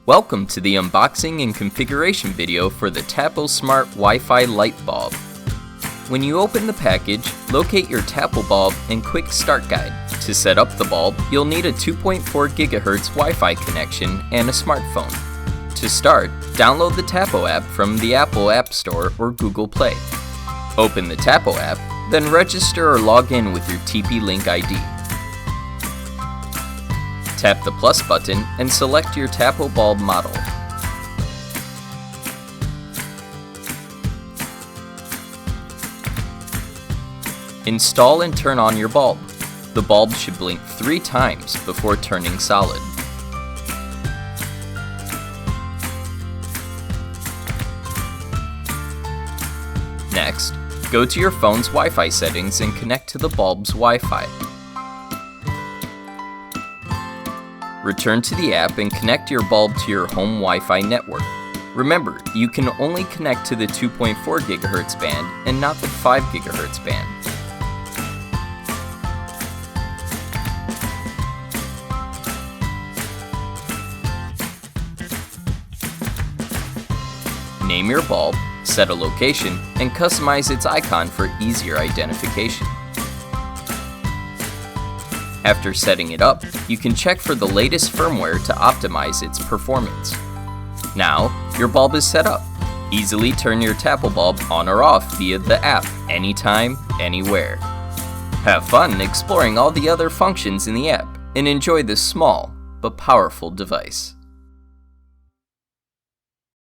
Welcome to the unboxing and configuration video for the Tapo Smart Wi-Fi light bulb. When you open the package, locate your Tapo bulb and quick start guide. To set up the bulb, you'll need a 2.4 GHz Wi-Fi connection and a smartphone. To start, download the Tapo app from the Apple App Store or Google Play. Open the Tapo app, then register or log in with your TP-Link ID. Tap the plus button and select your Tapo bulb model. Install and turn on your bulb. The bulb should blink 3 times before turning solid. Next, go to your phone's Wi-Fi settings and connect to the bulb's Wi-Fi. Return to the app and connect your bulb to your home Wi-Fi network. Remember, you can only connect to the 2.4 GHz band and not the 5 GHz band. Name your bulb, set a location, and customize its icon for easier identification. After setting it up, you can check for the latest firmware to optimize its performance. Now, your bulb is set up. Easily turn your Tapo bulb on or off via the app, anytime, anywhere. Have fun exploring all the other functions in the app and enjoy this small but powerful device.